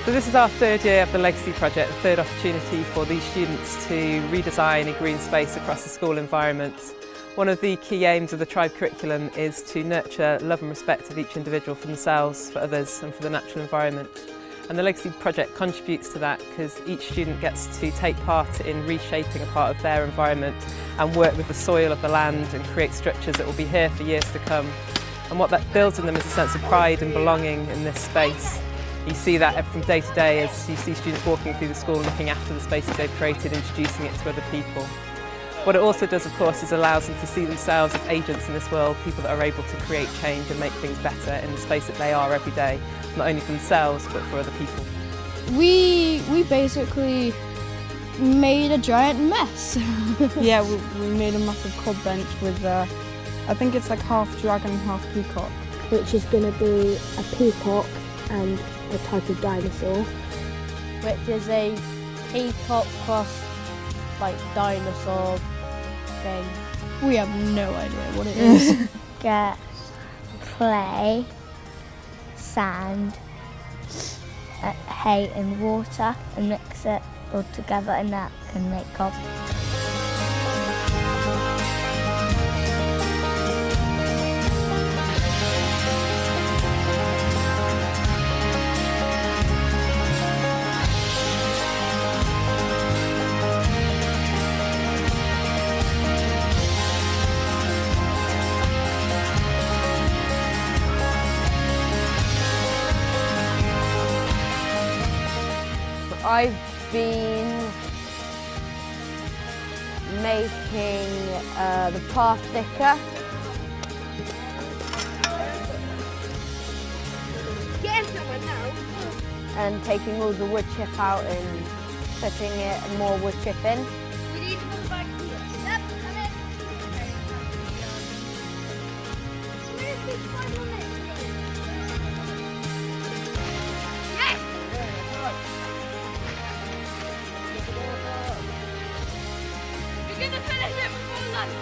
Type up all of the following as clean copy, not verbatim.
So this is our third year of the Legacy Project, the third opportunity for these students to redesign a green space across the school environment. One of the key aims of the Tribe curriculum is to nurture love and respect of each individual for themselves, for others and for the natural environment. And the Legacy Project contributes to that because each student gets to take part in reshaping a part of their environment and work with the soil of the land and create structures that will be here for years to come. And what that builds in them is a sense of pride and belonging in this space. You see that from day to day as you see students walking through the school, looking after the spaces they've created, introducing it to other people. What it also does, of course, is allows them to see themselves as agents in this world, people that are able to create change and make things better in the space that they are every day, not only for themselves but for other people. We basically made a giant mess. Yeah, we made a massive cob bench with, I think it's like half dragon, half peacock. Which is going to be a peacock and a type of dinosaur. Which is a peacock cross, like, dinosaur thing. We have no idea what it is. Get clay, sand, hay and water and mix it all together and that can make cob. I've been making the path thicker. And taking all the wood chip out and putting more wood chip in. We need to move back here. Yep, come in. So where is this final leg? Yes! We're gonna finish it before lunch.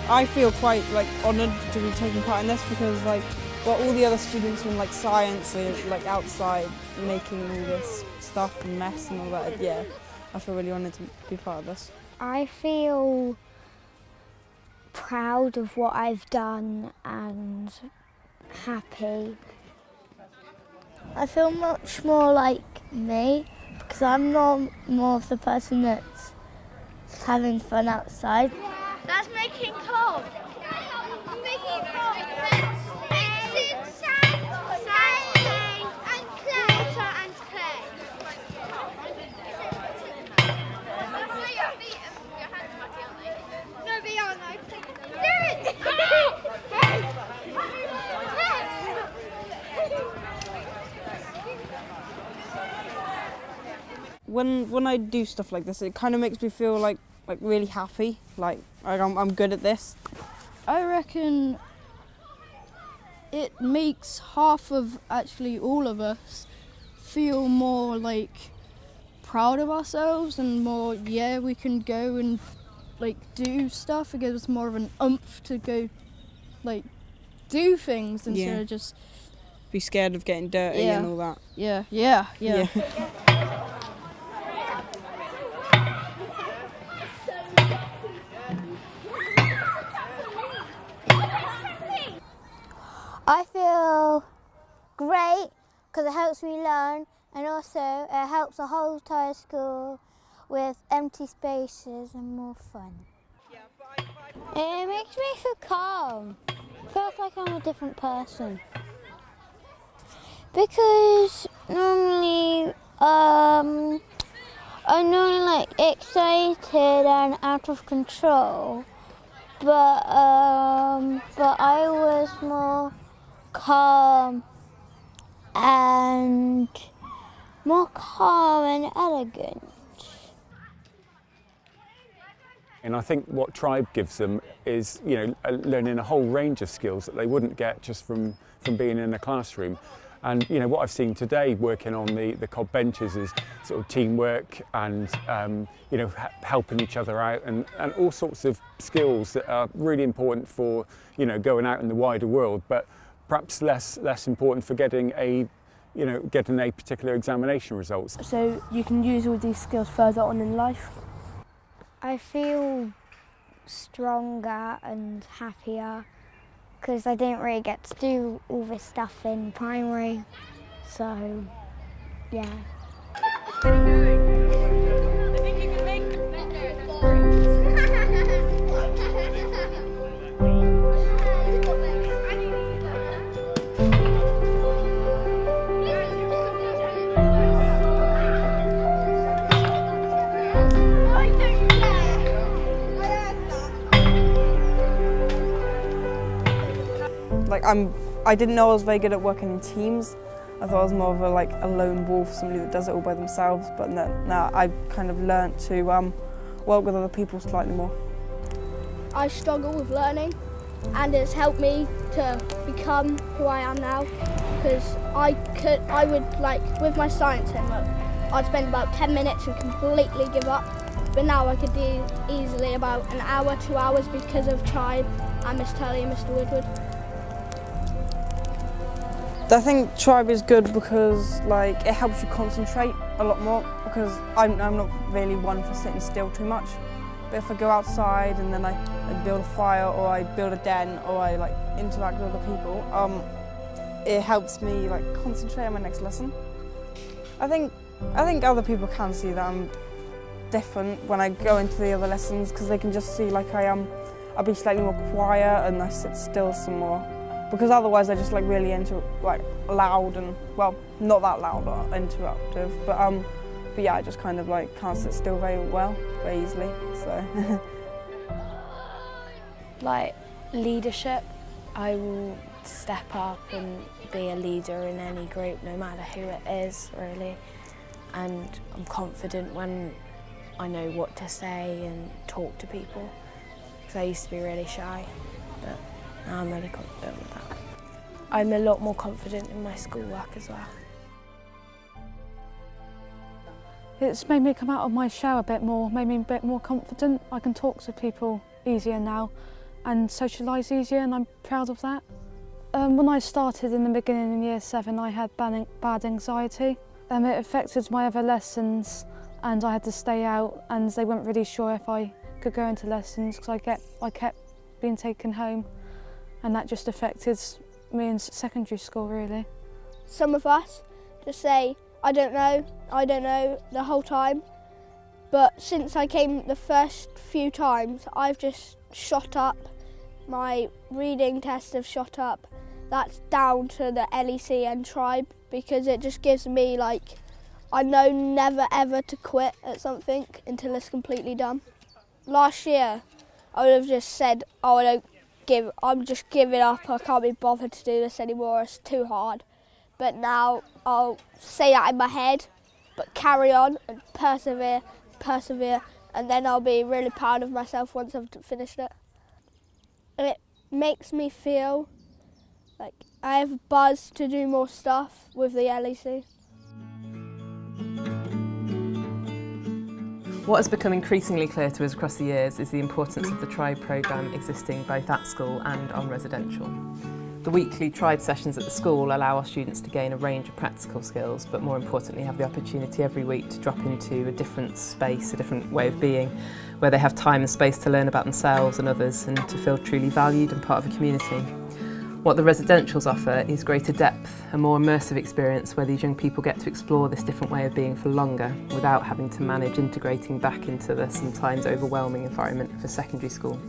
I feel quite honoured to be taking part in this because all the other students in science are outside making all this stuff and mess and all that. Yeah, I feel really honoured to be part of this. I feel proud of what I've done and happy. I feel much more like me because I'm not more of the person that's having fun outside. That's making cob. Making cob. Mixing sand, clay, and clay. Water and clay. Your hands might be on there. No, they aren't. Do it! When I do stuff like this, it kind of makes me feel like really happy, I'm good at this. I reckon it makes half of actually all of us feel more proud of ourselves and more, yeah, we can go and do stuff. It gives us more of an oomph to go do things instead of just be scared of getting dirty and all that. Yeah. I feel great because it helps me learn and also it helps the whole entire school with empty spaces and more fun. It makes me feel calm. Feels like I'm a different person. Because normally I'm normally like excited and out of control, but I was more calm and elegant. And I think what Tribe gives them is, learning a whole range of skills that they wouldn't get just from being in a classroom. And what I've seen today working on the cob benches is sort of teamwork and helping each other out and all sorts of skills that are really important for going out in the wider world, but perhaps less important for getting a particular examination results. So you can use all these skills further on in life. I feel stronger and happier because I didn't really get to do all this stuff in primary, so yeah. I didn't know I was very good at working in teams. I thought I was more of a lone wolf, somebody that does it all by themselves. But now I kind of learnt to work with other people slightly more. I struggle with learning, and it's helped me to become who I am now. Because I would with my science homework, I'd spend about 10 minutes and completely give up. But now I could do easily about an hour, 2 hours because of Tribe and Miss Tully and Mr. Woodward. I think Tribe is good because it helps you concentrate a lot more, because I'm not really one for sitting still too much. But if I go outside and then I build a fire or I build a den or I interact with other people, it helps me concentrate on my next lesson. I think other people can see that I'm different when I go into the other lessons, because they can just see I'll be slightly more quiet and I sit still some more. Because otherwise I just really loud and, well, not that loud or interruptive, but yeah, I just kind of can't sit still very easily, so. Leadership, I will step up and be a leader in any group, no matter who it is, really. And I'm confident when I know what to say and talk to people, because I used to be really shy, but now I'm really confident with that. I'm a lot more confident in my schoolwork as well. It's made me come out of my shell a bit more, made me a bit more confident. I can talk to people easier now and socialise easier, and I'm proud of that. When I started in the beginning in Year 7, I had bad anxiety. It affected my other lessons, and I had to stay out, and they weren't really sure if I could go into lessons because I kept being taken home, and that just affected me in secondary school, really. Some of us just say, I don't know the whole time, but since I came the first few times, I've just shot up. My reading tests have shot up. That's down to the LEC and Tribe, because it just gives me I know never ever to quit at something until it's completely done. Last year, I would have just said, I'm just giving up, I can't be bothered to do this anymore, it's too hard. But now I'll say that in my head, but carry on and persevere, and then I'll be really proud of myself once I've finished it. And it makes me feel like I have a buzz to do more stuff with the LEC. What has become increasingly clear to us across the years is the importance of the Tribe programme existing both at school and on residential. The weekly Tribe sessions at the school allow our students to gain a range of practical skills, but more importantly have the opportunity every week to drop into a different space, a different way of being, where they have time and space to learn about themselves and others and to feel truly valued and part of a community. What the residentials offer is greater depth, a more immersive experience where these young people get to explore this different way of being for longer without having to manage integrating back into the sometimes overwhelming environment of a secondary school.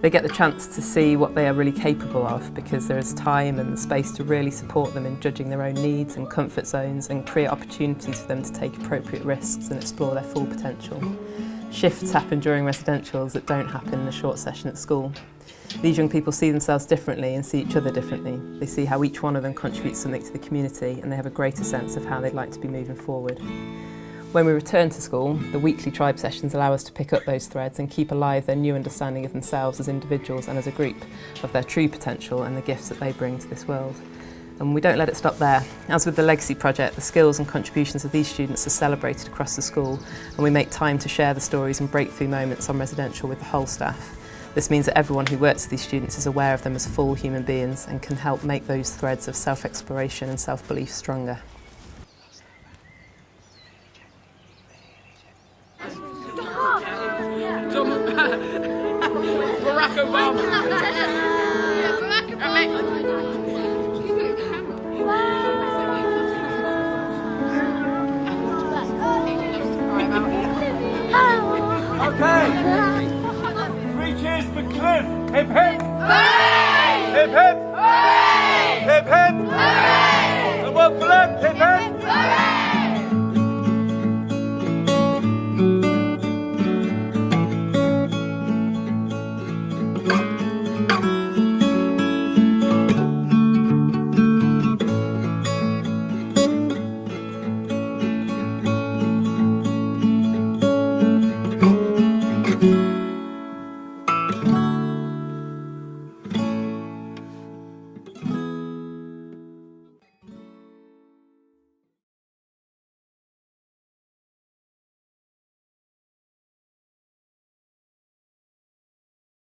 They get the chance to see what they are really capable of because there is time and space to really support them in judging their own needs and comfort zones and create opportunities for them to take appropriate risks and explore their full potential. Shifts happen during residentials that don't happen in a short session at school. These young people see themselves differently and see each other differently. They see how each one of them contributes something to the community and they have a greater sense of how they'd like to be moving forward. When we return to school, the weekly tribe sessions allow us to pick up those threads and keep alive their new understanding of themselves as individuals and as a group, of their true potential and the gifts that they bring to this world. And we don't let it stop there. As with the Legacy Project, the skills and contributions of these students are celebrated across the school, and we make time to share the stories and breakthrough moments on residential with the whole staff. This means that everyone who works with these students is aware of them as full human beings and can help make those threads of self-exploration and self-belief stronger. Barack Obama. Barack Obama. Okay. 3 cheers for Cliff. Hip hip. Hooray! Hip hip. Hooray! Hip hip. Hooray! And one for them. Hip hip. Hooray!